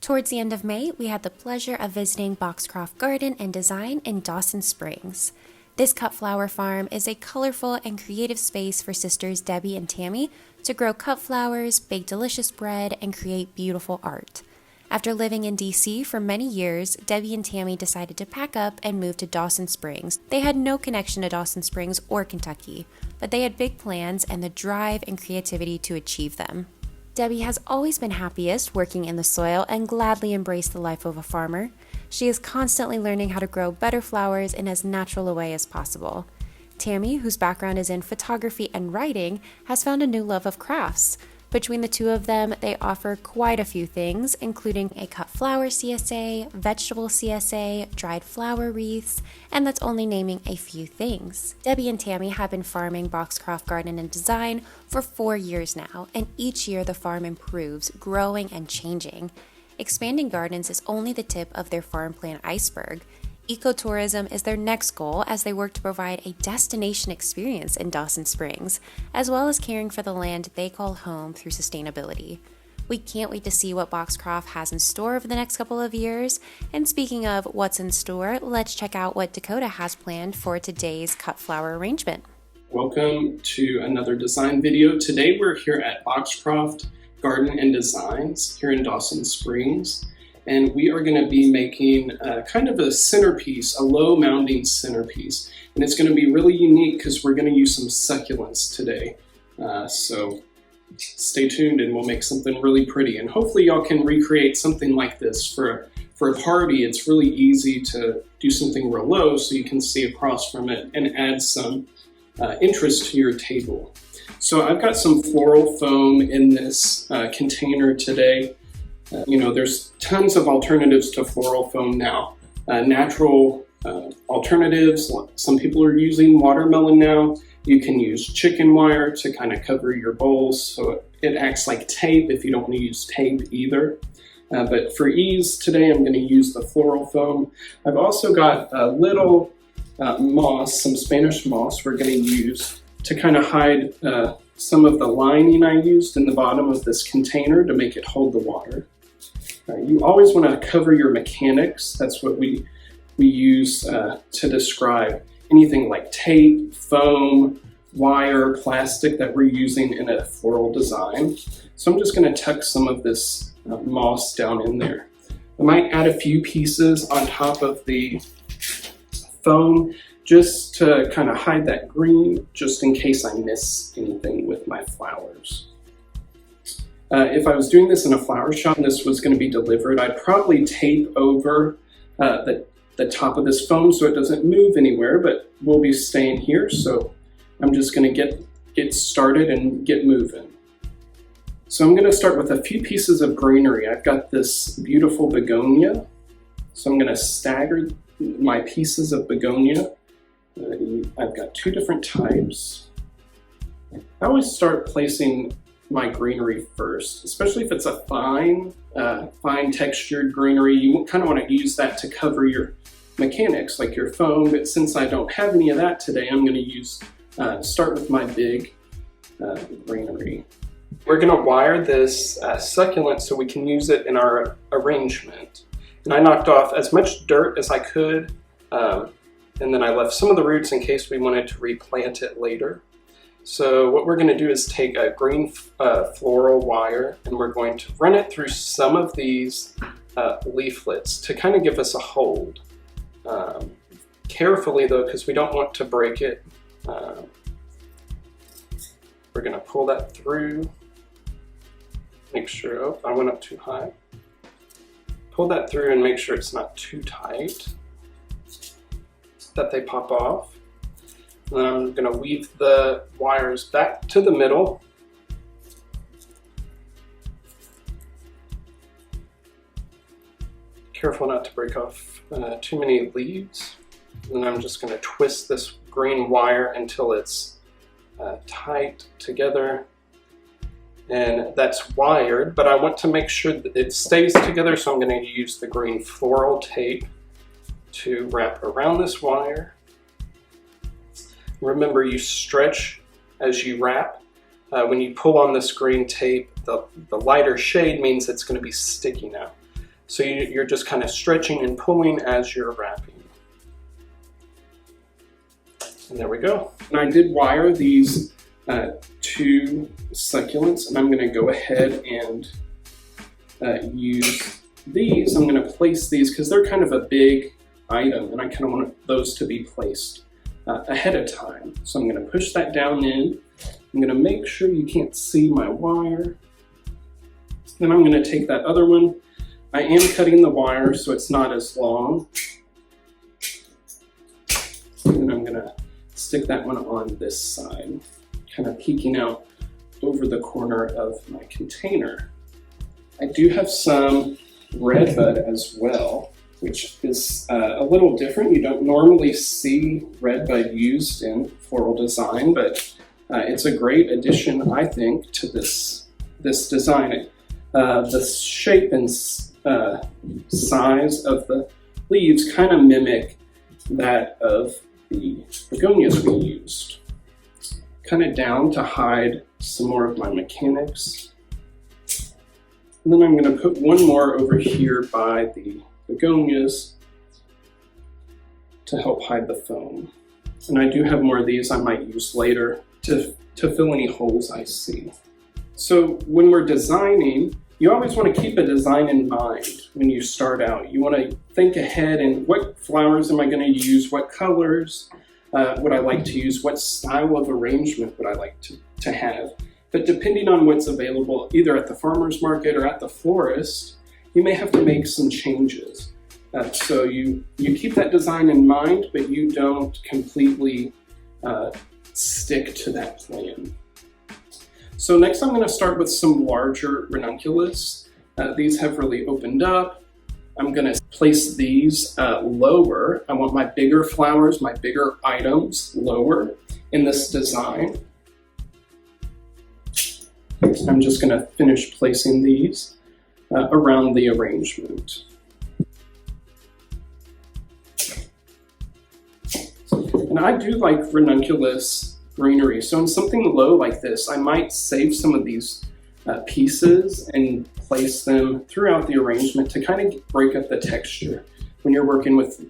Towards the end of May, we had the pleasure of visiting Boxcroft Garden and Design in Dawson Springs. This cut flower farm is a colorful and creative space for sisters Debbie and Tammy to grow cut flowers, bake delicious bread, and create beautiful art. After living in DC for many years, Debbie and Tammy decided to pack up and move to Dawson Springs. They had no connection to Dawson Springs or Kentucky, but they had big plans and the drive and creativity to achieve them. Debbie has always been happiest working in the soil and gladly embraced the life of a farmer. She is constantly learning how to grow better flowers in as natural a way as possible. Tammy, whose background is in photography and writing, has found a new love of crafts. Between the two of them, they offer quite a few things, including a cut flower CSA, vegetable CSA, dried flower wreaths, and that's only naming a few things. Debbie and Tammy have been farming Boxcroft Garden and Design for 4 years now, and each year the farm improves, growing and changing. Expanding gardens is only the tip of their farm plan iceberg. Ecotourism is their next goal as they work to provide a destination experience in Dawson Springs, as well as caring for the land they call home through sustainability. We can't wait to see what Boxcroft has in store over the next couple of years. And speaking of what's in store, let's check out what Dakota has planned for today's cut flower arrangement. Welcome to another design video. Today we're here at Boxcroft Garden and Designs here in Dawson Springs. And we are going to be making kind of a centerpiece, a low mounding centerpiece. And it's going to be really unique because we're going to use some succulents today. So stay tuned and we'll make something really pretty. And hopefully y'all can recreate something like this for a party. It's really easy to do something real low so you can see across from it and add some interest to your table. So I've got some floral foam in this container today. There's tons of alternatives to floral foam now. Natural alternatives, some people are using watermelon now. You can use chicken wire to kind of cover your bowls so it acts like tape if you don't want to use tape either. But for ease today, I'm going to use the floral foam. I've also got a little moss, some Spanish moss we're going to use to kind of hide some of the lining I used in the bottom of this container to make it hold the water. You always want to cover your mechanics. That's what we use to describe anything like tape, foam, wire, plastic that we're using in a floral design. So I'm just going to tuck some of this moss down in there. I might add a few pieces on top of the foam just to kind of hide that green, just in case I miss anything with my flowers. If I was doing this in a flower shop and this was going to be delivered, I'd probably tape over the top of this foam so it doesn't move anywhere, but we'll be staying here. So I'm just going to get started and get moving. So I'm going to start with a few pieces of greenery. I've got this beautiful begonia. So I'm going to stagger my pieces of begonia. I've got 2 different types. I always start placing my greenery first, especially if it's a fine textured greenery. You kind of want to use that to cover your mechanics, like your foam. But since I don't have any of that today, I'm going to start with my big greenery. We're going to wire this succulent so we can use it in our arrangement. And I knocked off as much dirt as I could, and then I left some of the roots in case we wanted to replant it later. So what we're going to do is take a green floral wire and we're going to run it through some of these leaflets to kind of give us a hold. Carefully though, because we don't want to break it. We're going to pull that through. Make sure, oh, I went up too high. Pull that through and make sure it's not too tight, that they pop off. And then I'm going to weave the wires back to the middle. Careful not to break off too many leaves. And then I'm just going to twist this green wire until it's tight together. And that's wired, but I want to make sure that it stays together, so I'm going to use the green floral tape to wrap around this wire. Remember, you stretch as you wrap. When you pull on this green tape, the lighter shade means it's going to be sticky now. So you're just kind of stretching and pulling as you're wrapping. And there we go. And I did wire these 2 succulents, and I'm going to go ahead and use these. I'm going to place these because they're kind of a big item, and I kind of want those to be placed ahead of time. So I'm going to push that down in. I'm going to make sure you can't see my wire. Then I'm going to take that other one. I am cutting the wire so it's not as long. And then I'm going to stick that one on this side, kind of peeking out over the corner of my container. I do have some redbud as well, which is a little different. You don't normally see redbud used in floral design, but it's a great addition, I think, to this design. The shape and size of the leaves kind of mimic that of the begonias we used. Kind of down to hide some more of my mechanics. And then I'm going to put one more over here by the begonias to help hide the foam. And I do have more of these I might use later to fill any holes I see. So when we're designing, you always want to keep a design in mind when you start out. You want to think ahead and what flowers am I going to use, what colors would I like to use, what style of arrangement would I like to have. But depending on what's available, either at the farmer's market or at the florist, you may have to make some changes. So you keep that design in mind, but you don't completely stick to that plan. So next I'm going to start with some larger ranunculus. These have really opened up. I'm going to place these lower. I want my bigger flowers, my bigger items lower in this design. I'm just going to finish placing these around the arrangement. And I do like ranunculus greenery. So in something low like this, I might save some of these pieces and place them throughout the arrangement to kind of break up the texture. When you're working with,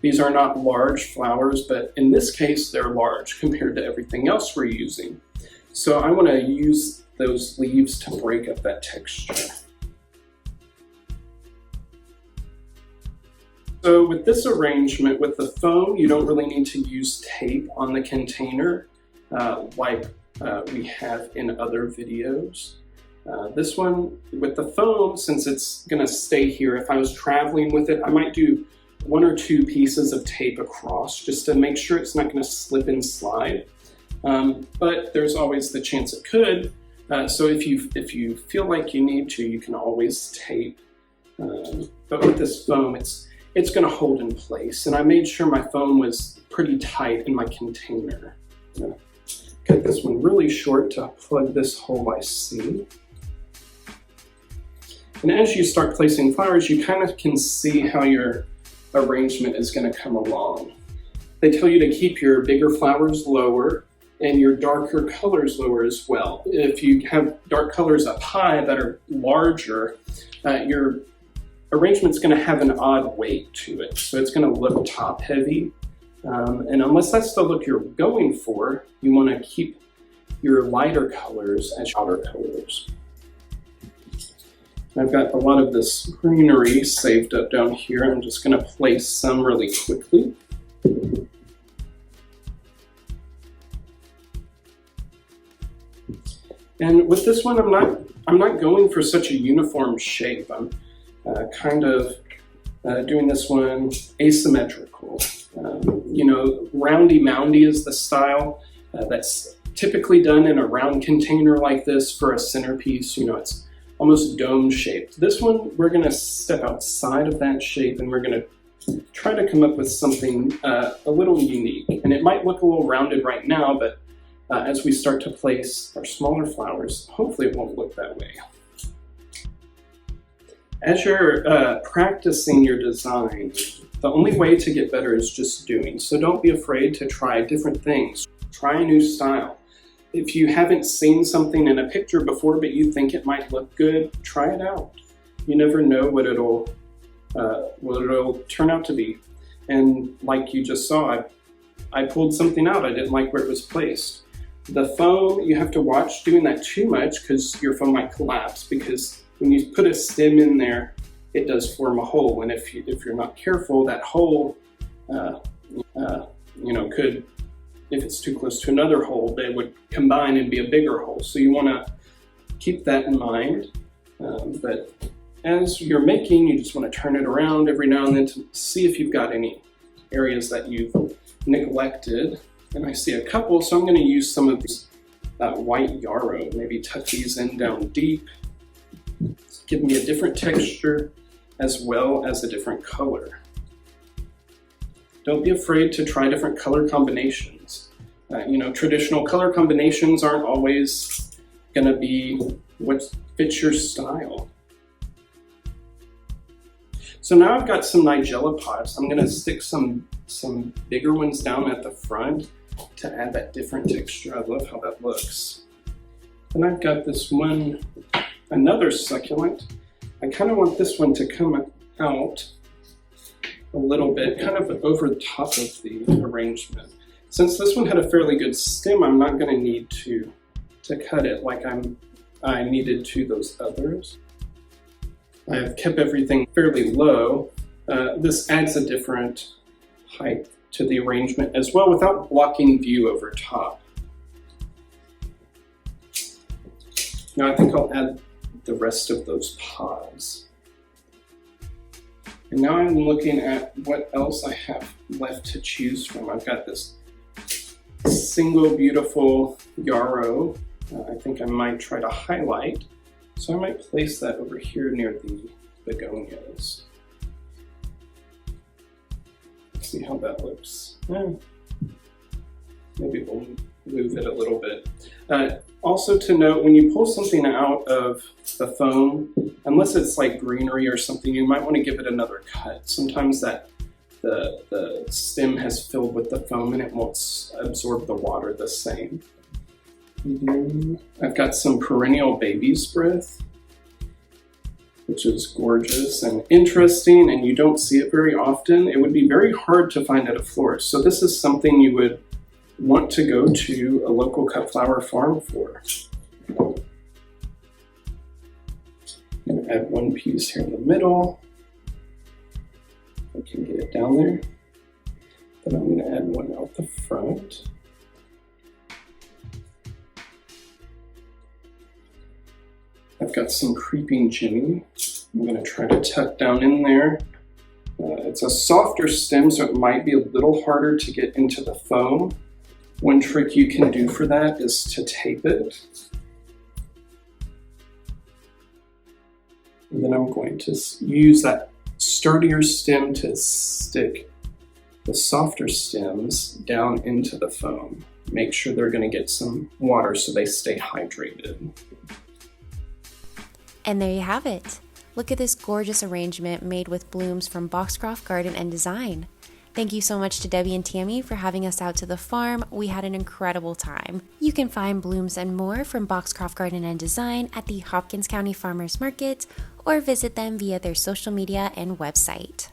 these are not large flowers, but in this case, they're large compared to everything else we're using. So I want to use those leaves to break up that texture. So with this arrangement, with the foam, you don't really need to use tape on the container like we have in other videos. This one, with the foam, since it's going to stay here, if I was traveling with it, I might do 1 or 2 pieces of tape across just to make sure it's not going to slip and slide. But there's always the chance it could. So if you feel like you need to, you can always tape. But with this foam, it's going to hold in place. And I made sure my foam was pretty tight in my container. I'm going to cut this one really short to plug this hole I see. And as you start placing flowers, you kind of can see how your arrangement is going to come along. They tell you to keep your bigger flowers lower and your darker colors lower as well. If you have dark colors up high that are larger, your arrangement's going to have an odd weight to it. So it's going to look top heavy. And unless that's the look you're going for, you want to keep your lighter colors as outer colors. I've got a lot of this greenery saved up down here. I'm just going to place some really quickly. And with this one, I'm not going for such a uniform shape. I'm kind of doing this one asymmetrical. Roundy moundy is the style that's typically done in a round container like this for a centerpiece. It's almost dome shaped. This one, we're going to step outside of that shape and we're going to try to come up with something a little unique. And it might look a little rounded right now, but as we start to place our smaller flowers, hopefully it won't look that way. As you're practicing your design, the only way to get better is just doing. So don't be afraid to try different things. Try a new style. If you haven't seen something in a picture before, but you think it might look good, try it out. You never know what it'll turn out to be. And like you just saw, I pulled something out. I didn't like where it was placed. The foam, you have to watch doing that too much because your foam might collapse, because when you put a stem in there, it does form a hole. And if you're not careful, that hole, could, if it's too close to another hole, they would combine and be a bigger hole. So you want to keep that in mind. But as you're making, you just want to turn it around every now and then to see if you've got any areas that you've neglected. And I see a couple, so I'm going to use some of this white yarrow, maybe tuck these in down deep, give me a different texture as well as a different color. Don't be afraid to try different color combinations. Traditional color combinations aren't always going to be what fits your style. So now I've got some nigella pots. I'm going to stick some bigger ones down at the front to add that different texture. I love how that looks. And I've got this one, another succulent. I kind of want this one to come out a little bit, kind of over the top of the arrangement. Since this one had a fairly good stem, I'm not going to need to cut it like I needed to those others. I have kept everything fairly low. This adds a different height to the arrangement as well without blocking view over top. Now I think I'll add the rest of those pods. And now I'm looking at what else I have left to choose from. I've got this single beautiful yarrow. I think I might try to highlight. So I might place that over here near the begonias. Let's see how that looks. Maybe we'll move it a little bit. Also to note, when you pull something out of the foam, unless it's like greenery or something, you might want to give it another cut. Sometimes that the stem has filled with the foam and it won't absorb the water the same. I've got some perennial baby's breath, which is gorgeous and interesting, and you don't see it very often. It would be very hard to find at a florist. So this is something you would want to go to a local cut flower farm for. I'm going to add one piece here in the middle. I can get it down there. Then I'm going to add one out the front. I've got some creeping Jimmy. I'm going to try to tuck down in there. It's a softer stem, so it might be a little harder to get into the foam. One trick you can do for that is to tape it. And then I'm going to use that sturdier stem to stick the softer stems down into the foam. Make sure they're going to get some water so they stay hydrated. And there you have it. Look at this gorgeous arrangement made with blooms from Boxcroft Garden Design. Thank you so much to Debbie and Tammy for having us out to the farm. We had an incredible time. You can find blooms and more from Boxcroft Garden Design at the Hopkins County Farmers Market or visit them via their social media and website.